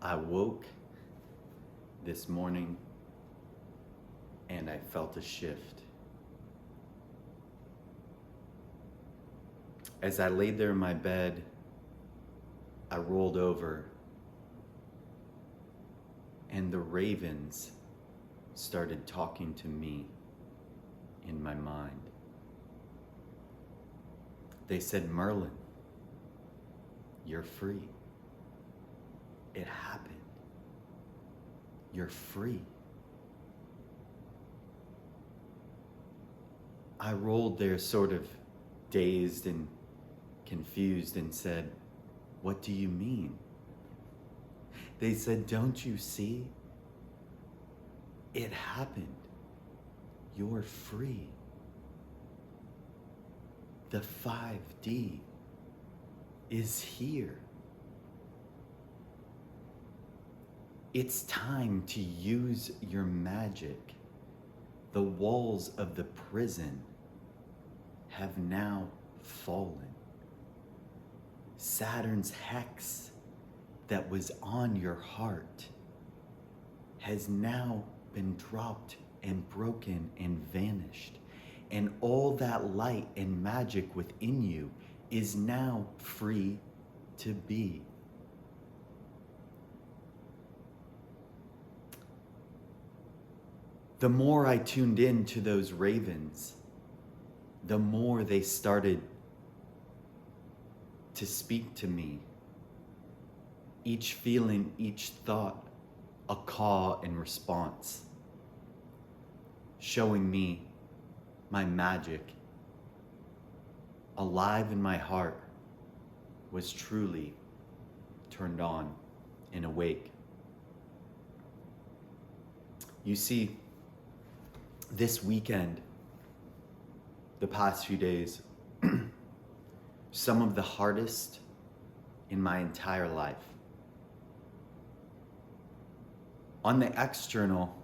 I woke this morning and I felt a shift. As I laid there in my bed, I rolled over and the ravens started talking to me in my mind. They said, "Merlin, you're free. It happened. You're free." I rolled there sort of dazed and confused and said, "What do you mean?" They said, "Don't you see? It happened. You're free. The 5D is here. It's time to use your magic. The walls of the prison have now fallen. Saturn's hex that was on your heart has now been dropped and broken and vanished. And all that light and magic within you is now free to be." The more I tuned in to those ravens, the more they started to speak to me. Each feeling, each thought, a call and response, showing me my magic alive in my heart was truly turned on and awake. You see, this weekend, the past few days, some of the hardest in my entire life. On the external,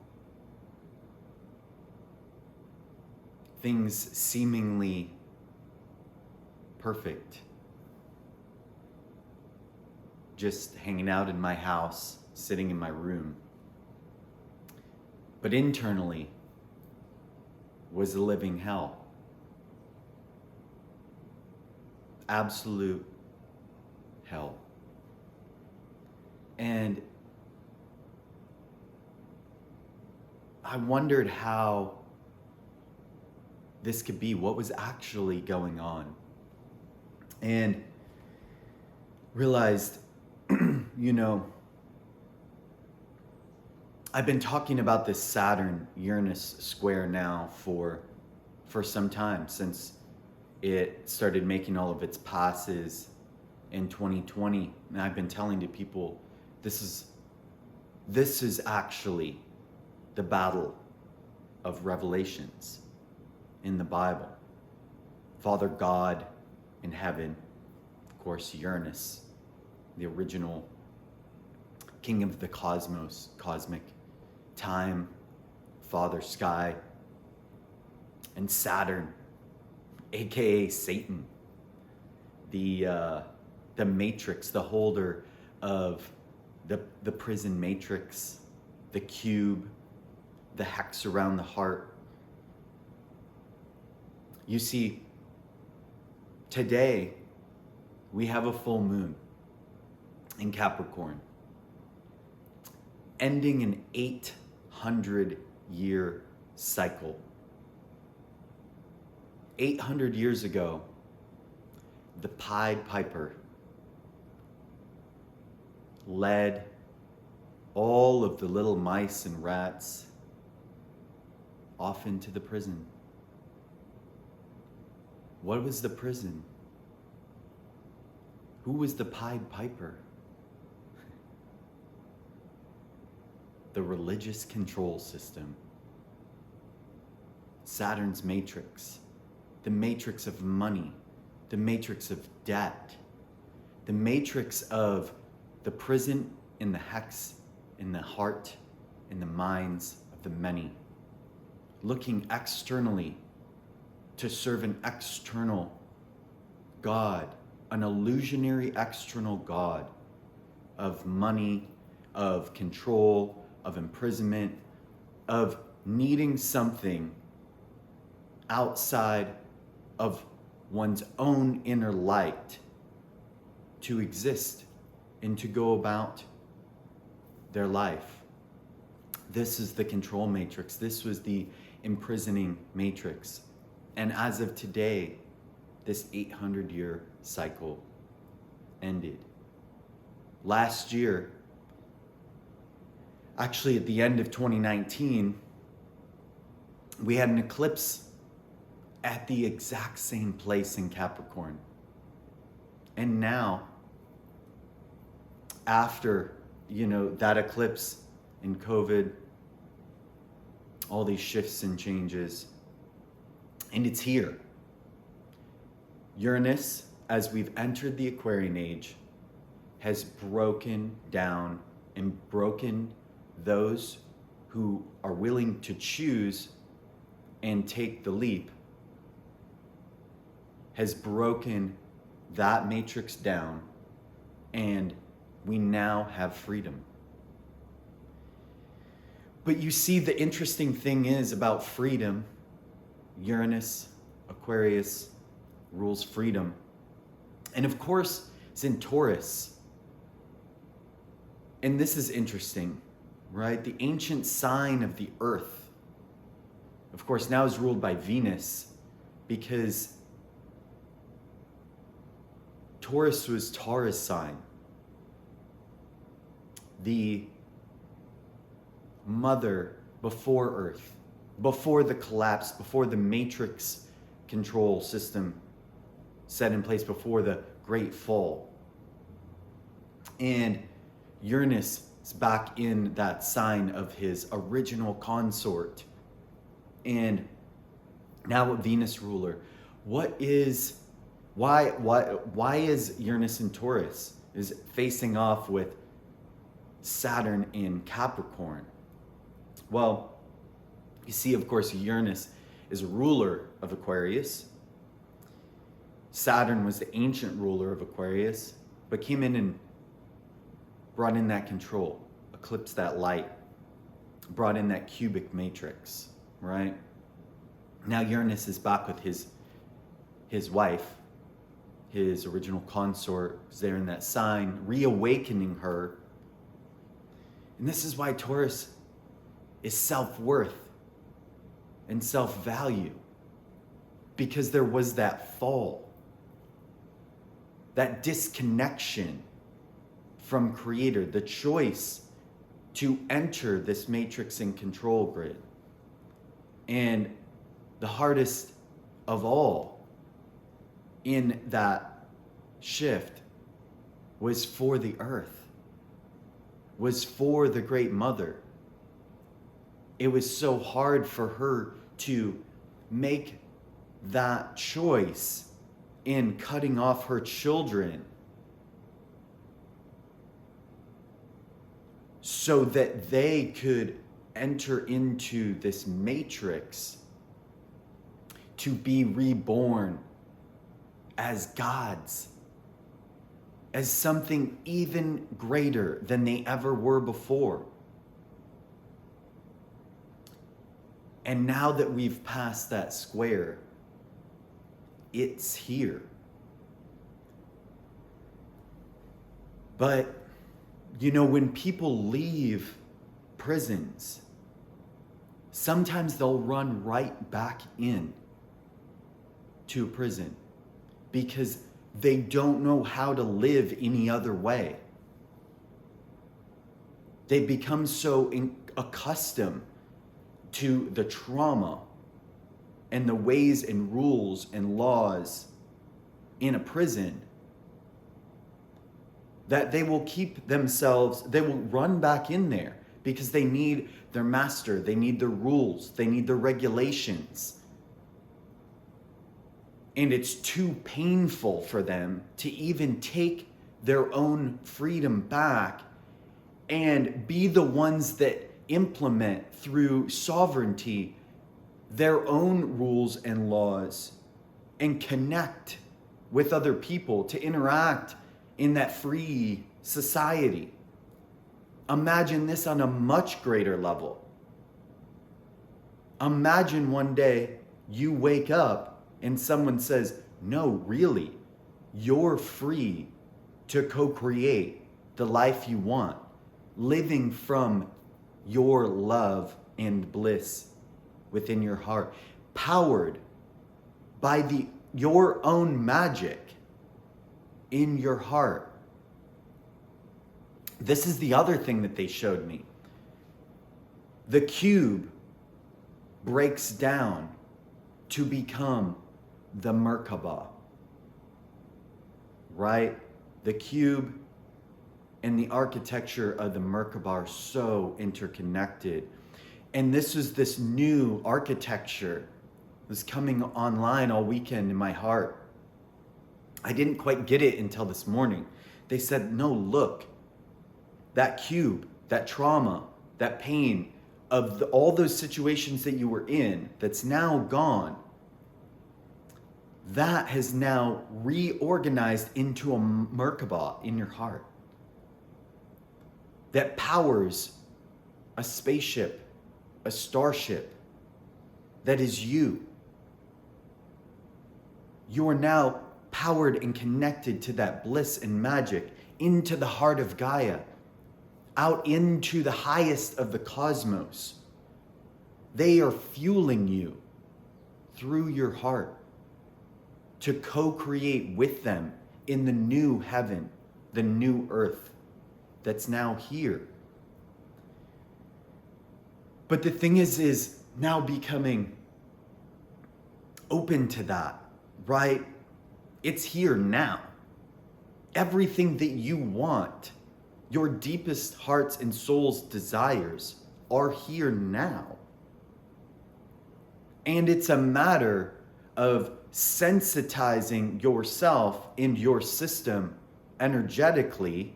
things seemingly perfect. Just hanging out in my house, sitting in my room. But internally was a living hell. Absolute hell. And I wondered how this could be, what was actually going on. And realized, I've been talking about this Saturn-Uranus square now for some time, since it started making all of its passes in 2020. And I've been telling to people, this is actually the battle of Revelations in the Bible. Father God in heaven, of course, Uranus, the original king of the cosmos, cosmic time, Father Sky, and Saturn, aka Satan, the matrix, the holder of the prison matrix, the cube, the hex around the heart. You see, today we have a full moon in Capricorn, ending an 800-year cycle. 800 years ago, the Pied Piper led all of the little mice and rats off into the prison. What was the prison? Who was the Pied Piper? The religious control system. Saturn's matrix. The matrix of money. The matrix of debt. The matrix of the prison in the hex, in the heart, in the minds of the many. Looking externally to serve an external God, an illusionary external God of money, of control, of imprisonment, of needing something outside of one's own inner light to exist and to go about their life. This is the control matrix. This was the imprisoning matrix. And as of today, this 800-year cycle ended. Last year, actually at the end of 2019, we had an eclipse at the exact same place in Capricorn. And now, after, that eclipse in COVID, all these shifts and changes, and it's here. Uranus, as we've entered the Aquarian age, has broken down and broken those who are willing to choose and take the leap, has broken that matrix down, and we now have freedom. But you see, the interesting thing is about freedom, Uranus, Aquarius, rules freedom. And of course, it's in Taurus. And this is interesting, right? The ancient sign of the earth, of course, now is ruled by Venus, because Taurus was Taurus sign, the mother before Earth, before the collapse, before the matrix control system set in place, before the great fall. And Uranus is back in that sign of his original consort. And now a Venus ruler. Why is Uranus in Taurus is facing off with Saturn in Capricorn? Well, you see, of course, Uranus is a ruler of Aquarius. Saturn was the ancient ruler of Aquarius, but came in and brought in that control, eclipsed that light, brought in that cubic matrix, right? Now Uranus is back with his wife, his original consort, is there in that sign, reawakening her. And this is why Taurus is self-worth and self-value, because there was that fall, that disconnection from Creator, the choice to enter this matrix and control grid. And the hardest of all in that shift was for the earth, was for the Great Mother. It was so hard for her to make that choice in cutting off her children so that they could enter into this matrix to be reborn as gods, as something even greater than they ever were before. And now that we've passed that square, it's here. But, when people leave prisons, sometimes they'll run right back in to prison because they don't know how to live any other way. They become so accustomed to the trauma and the ways and rules and laws in a prison that they will they will run back in there because they need their master, they need their rules, they need their regulations. And it's too painful for them to even take their own freedom back and be the ones that implement through sovereignty their own rules and laws and connect with other people to interact in that free society. Imagine this on a much greater level. Imagine one day you wake up and someone says, no, really, you're free to co-create the life you want, living from your love and bliss within your heart, powered by your own magic in your heart. This is the other thing that they showed me. The cube breaks down to become the Merkaba, right? The cube and the architecture of the Merkaba are so interconnected. And this new architecture was coming online all weekend in my heart. I didn't quite get it until this morning. They said, no, look, that cube, that trauma, that pain of all those situations that you were in, that's now gone, that has now reorganized into a Merkaba in your heart that powers a spaceship, a starship that is you. You are now powered and connected to that bliss and magic into the heart of Gaia, out into the highest of the cosmos. They are fueling you through your heart to co-create with them in the new heaven, the new earth that's now here. But the thing is now becoming open to that, right? It's here now. Everything that you want, your deepest hearts and soul's desires are here now. And it's a matter of sensitizing yourself and your system energetically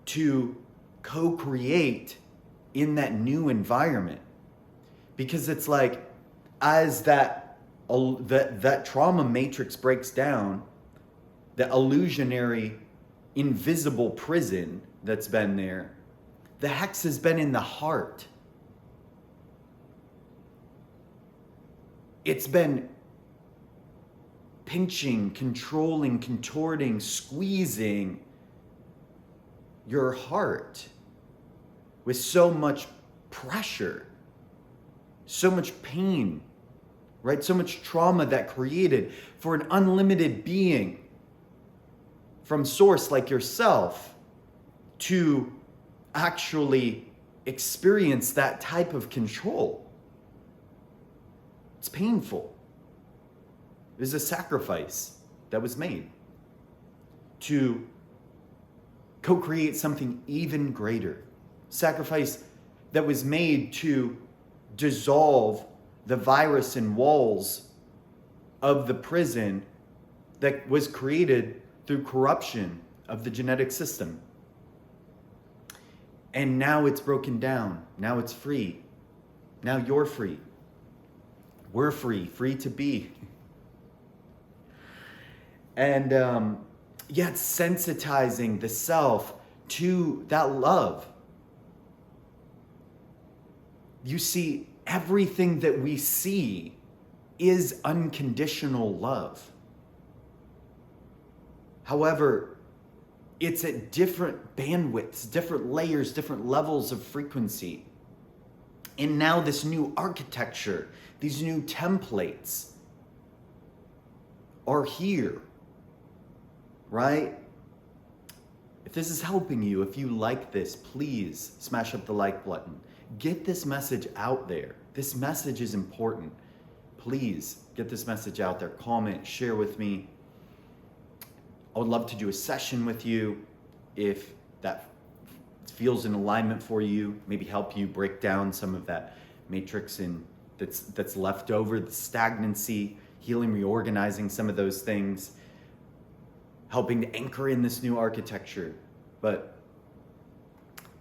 to co-create in that new environment. Because it's like, as that trauma matrix breaks down, the illusionary, invisible prison that's been there, the hex has been in the heart. It's been pinching, controlling, contorting, squeezing your heart with so much pressure, so much pain, right? So much trauma that created for an unlimited being from source like yourself to actually experience that type of control. It's painful. There's a sacrifice that was made to co-create something even greater. Sacrifice that was made to dissolve the virus and walls of the prison that was created through corruption of the genetic system. And now it's broken down. Now it's free. Now you're free. We're free, free to be. And yet sensitizing the self to that love. You see, everything that we see is unconditional love. However, it's at different bandwidths, different layers, different levels of frequency. And now this new architecture, these new templates are here, right? If this is helping you, if you like this, please smash up the like button. Get this message out there. This message is important. Please get this message out there. Comment, share with me. I would love to do a session with you if that feels in alignment for you, maybe help you break down some of that matrix and that's left over, the stagnancy, healing, reorganizing some of those things, helping to anchor in this new architecture. But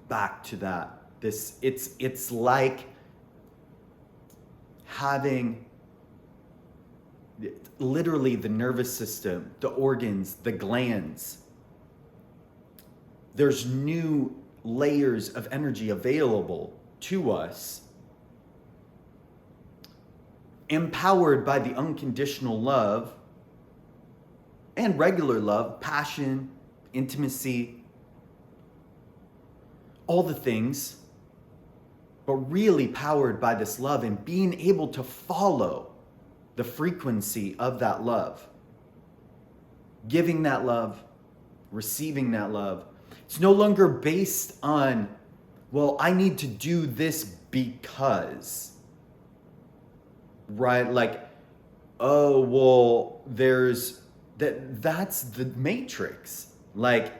back to that. It's like having literally the nervous system, the organs, the glands. There's new layers of energy available to us, empowered by the unconditional love and regular love, passion, intimacy, all the things, but really powered by this love and being able to follow the frequency of that love. Giving that love, receiving that love. It's no longer based on, well, I need to do this because, right? Like, oh, well, that's the matrix. Like,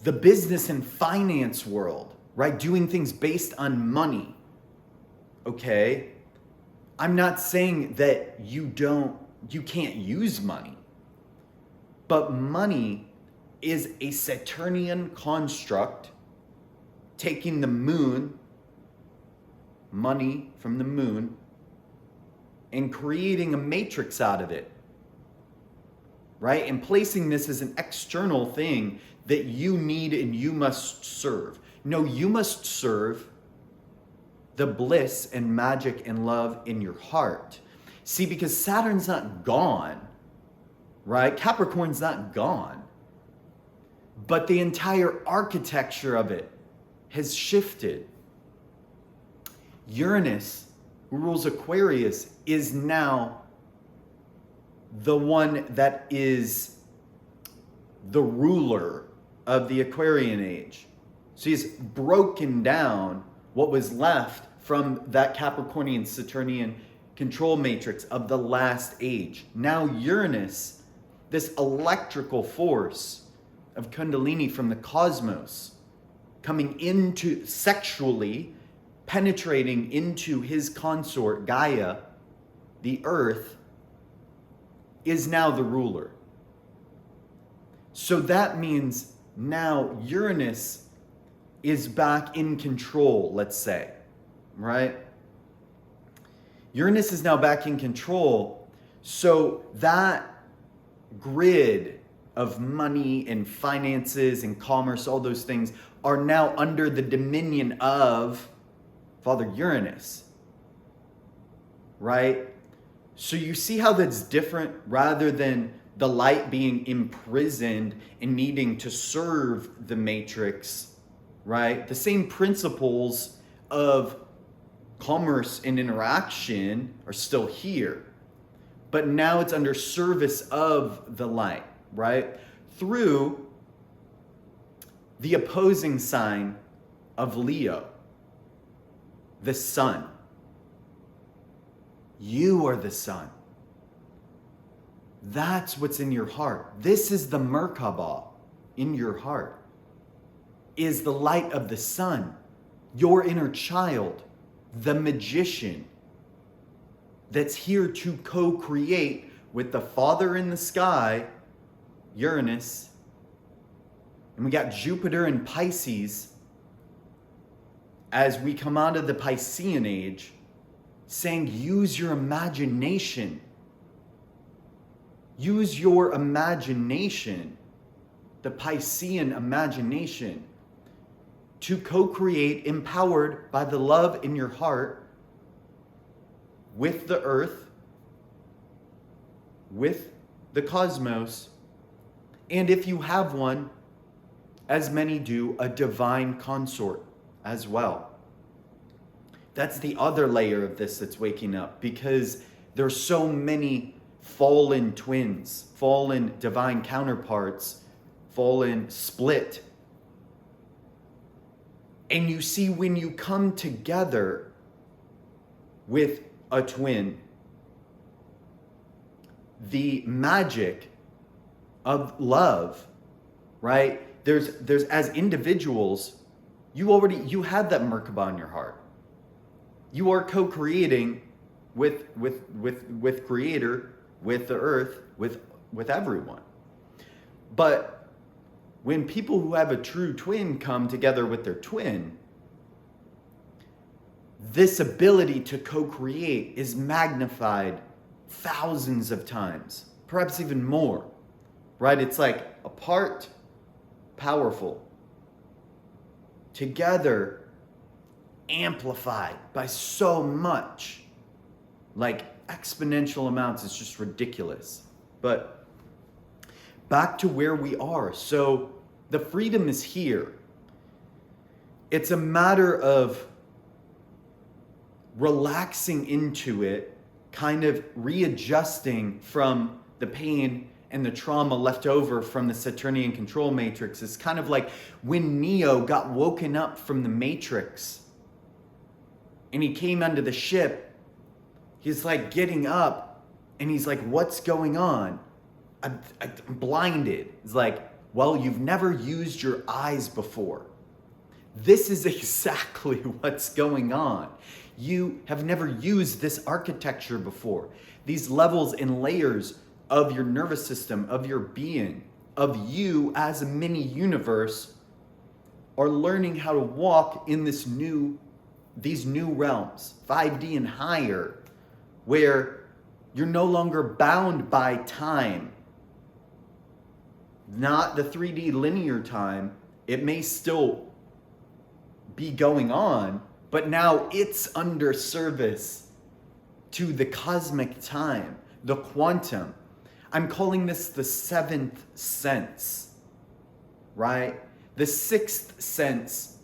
the business and finance world, right? Doing things based on money. Okay? I'm not saying that you can't use money. But money is a Saturnian construct, taking the moon, money from the moon, and creating a matrix out of it, right? And placing this as an external thing that you need and you must serve. No, you must serve the bliss and magic and love in your heart. See, because Saturn's not gone, right? Capricorn's not gone. But the entire architecture of it has shifted. Uranus, who rules Aquarius, is now the one that is the ruler of the Aquarian age. So he's broken down what was left from that Capricornian Saturnian control matrix of the last age. Now Uranus, this electrical force of Kundalini from the cosmos, coming into sexually, penetrating into his consort Gaia, the earth, is now the ruler. So that means now Uranus is back in control, let's say, right? Uranus is now back in control. So that grid of money and finances and commerce, all those things, are now under the dominion of Father Uranus, right? So you see how that's different, rather than the light being imprisoned and needing to serve the matrix, right? The same principles of commerce and interaction are still here, but now it's under service of the light, right? Through the opposing sign of Leo, the sun. You are the sun. That's what's in your heart. This is the Merkaba in your heart, is the light of the sun, your inner child, the magician that's here to co-create with the Father in the sky, Uranus, and we got Jupiter and Pisces as we come out of the Piscean age, saying use your imagination. Use your imagination, the Piscean imagination, to co-create, empowered by the love in your heart, with the earth, with the cosmos, and if you have one, as many do, a divine consort as well. That's the other layer of this that's waking up, because there's so many fallen twins, fallen divine counterparts, fallen split. And you see, when you come together with a twin, the magic of love, right? There's as individuals, you have that Merkaba in your heart. You are co-creating with Creator, with the earth, with everyone. But when people who have a true twin come together with their twin, this ability to co-create is magnified thousands of times, perhaps even more, right? It's like apart, powerful, together amplified by so much, like exponential amounts. It's just ridiculous. But back to where we are. So the freedom is here. It's a matter of relaxing into it, kind of readjusting from the pain and the trauma left over from the Saturnian control matrix. It's kind of like when Neo got woken up from the matrix and he came onto the ship, he's like getting up and he's like, what's going on? I'm blinded. It's like, well, you've never used your eyes before. This is exactly what's going on. You have never used this architecture before. These levels and layers of your nervous system, of your being, of you as a mini universe are learning how to walk in these new realms, 5D and higher, where you're no longer bound by time. Not the 3D linear time. It may still be going on, but now it's under service to the cosmic time, the quantum. I'm calling this the seventh sense, right? The sixth sense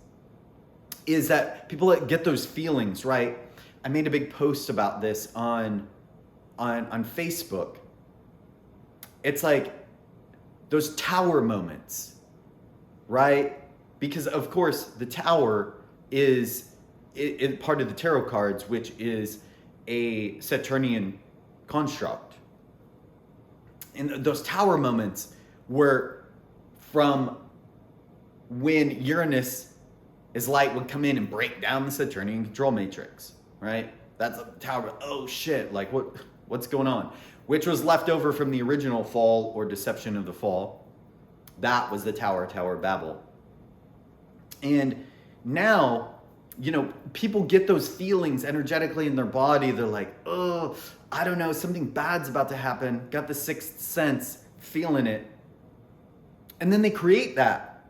is that people that get those feelings, right? I made a big post about this on Facebook. It's like those tower moments, right? Because of course the tower is part of the tarot cards, which is a Saturnian construct. And those tower moments were from when Uranus's light would come in and break down the Saturnian control matrix, right? That's a tower. Oh shit! Like what's going on? Which was left over from the original fall or deception of the fall. That was the Tower of Babel. And now, people get those feelings energetically in their body. They're like, oh, I don't know, something bad's about to happen. Got the sixth sense, feeling it. And then they create that.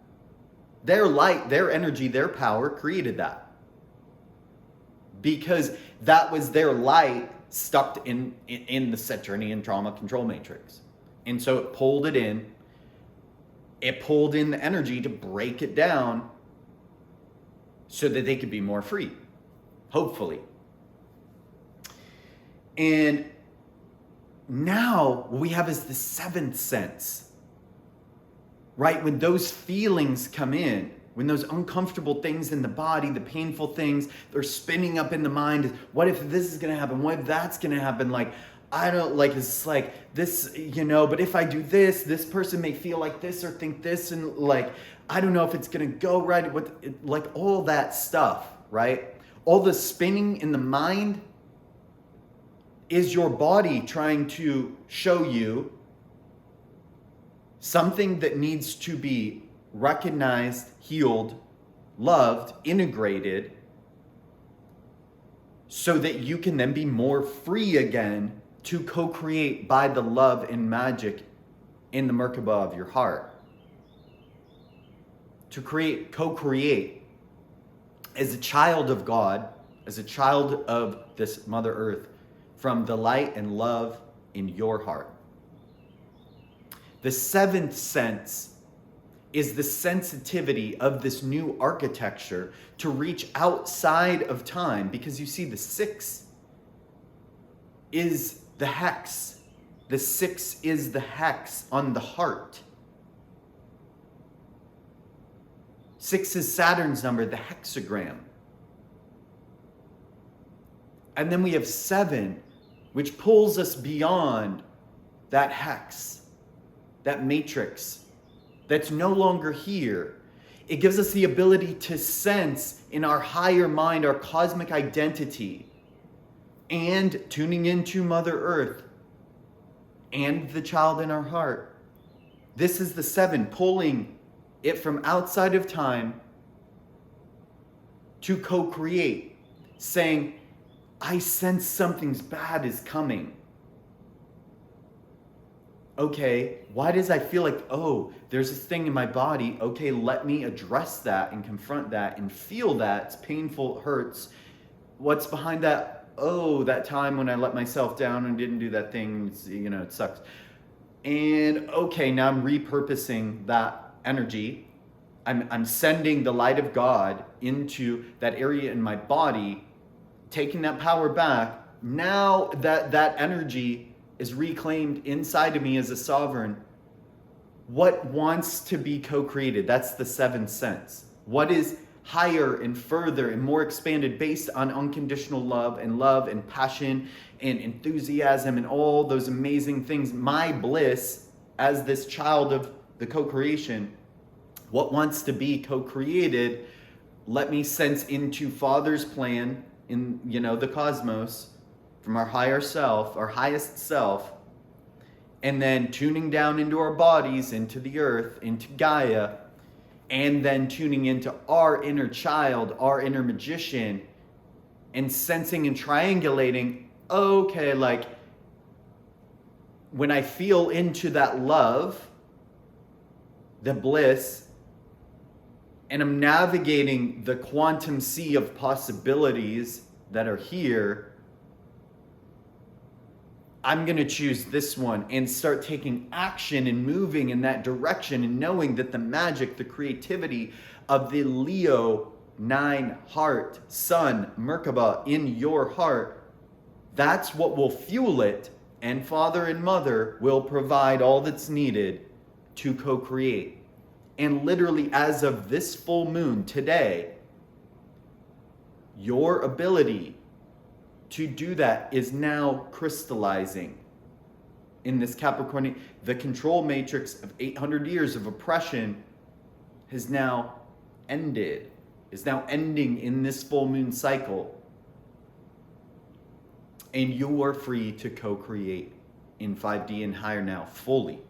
Their light, their energy, their power created that. Because that was their light stuck in the Saturnian trauma control matrix. And so it pulled it in. It pulled in the energy to break it down so that they could be more free, hopefully. And now what we have is the seventh sense, right? When those feelings come in, when those uncomfortable things in the body, the painful things, they're spinning up in the mind. What if this is going to happen? What if that's going to happen? Like, I don't like, it's like this, but if I do this, this person may feel like this or think this. And like, I don't know if it's going to go right. Like all that stuff, right? All the spinning in the mind is your body trying to show you something that needs to be recognized, healed, loved, integrated, so that you can then be more free again to co-create by the love and magic in the Merkaba of your heart. To co-create as a child of God, as a child of this Mother Earth, from the light and love in your heart. The seventh sense is the sensitivity of this new architecture to reach outside of time, because you see the six is the hex. The six is the hex on the heart. Six is Saturn's number, the hexagram. And then we have seven, which pulls us beyond that hex, that matrix that's no longer here. It gives us the ability to sense in our higher mind, our cosmic identity, and tuning into Mother Earth and the child in our heart. This is the seven, pulling it from outside of time to co-create, saying, I sense something's bad is coming. okay, why does I feel like, oh, there's this thing in my body? Okay, let me address that and confront that and feel that. It's painful, it hurts. What's behind that? Oh, that time when I let myself down and didn't do that thing, it sucks. And okay, now I'm repurposing that energy. I'm sending the light of God into that area in my body, taking that power back. Now that energy is reclaimed inside of me as a sovereign. What wants to be co-created? That's the seventh sense. What is higher and further and more expanded based on unconditional love and passion and enthusiasm and all those amazing things. My bliss as this child of the co-creation. What wants to be co-created? Let me sense into Father's plan in the cosmos from our higher self, our highest self, and then tuning down into our bodies, into the earth, into Gaia, and then tuning into our inner child, our inner magician, and sensing and triangulating, okay, like when I feel into that love, the bliss, and I'm navigating the quantum sea of possibilities that are here, I'm going to choose this one and start taking action and moving in that direction and knowing that the magic, the creativity of the Leo 9 heart, Sun, Merkaba in your heart, that's what will fuel it. And Father and Mother will provide all that's needed to co-create. And literally as of this full moon today, your ability to do that is now crystallizing in this Capricorn. The control matrix of 800 years of oppression has now ended, is now ending in this full moon cycle. And you are free to co-create in 5D and higher now fully.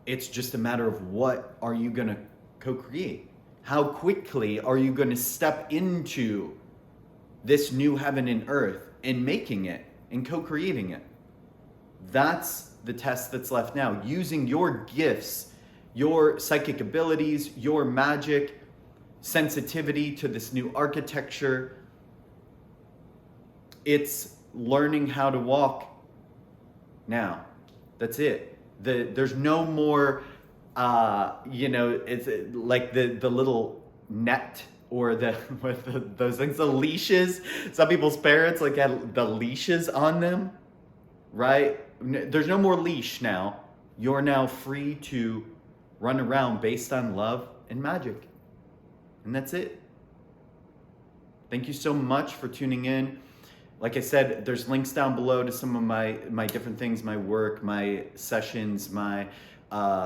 It's just a matter of what are you going to co-create? How quickly are you going to step into this new heaven and earth and making it and co-creating it? That's the test that's left now. Using your gifts, your psychic abilities, your magic, sensitivity to this new architecture. It's learning how to walk now. That's it. There's no more, it's like the little net or those things, the leashes. Some people's parents like had the leashes on them, right? There's no more leash now. You're now free to run around based on love and magic. And that's it. Thank you so much for tuning in. Like I said, there's links down below to some of my different things, my work, my sessions, my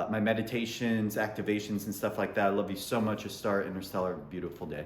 meditations, activations, and stuff like that. I love you so much, Astara, Inrstelr. Beautiful day.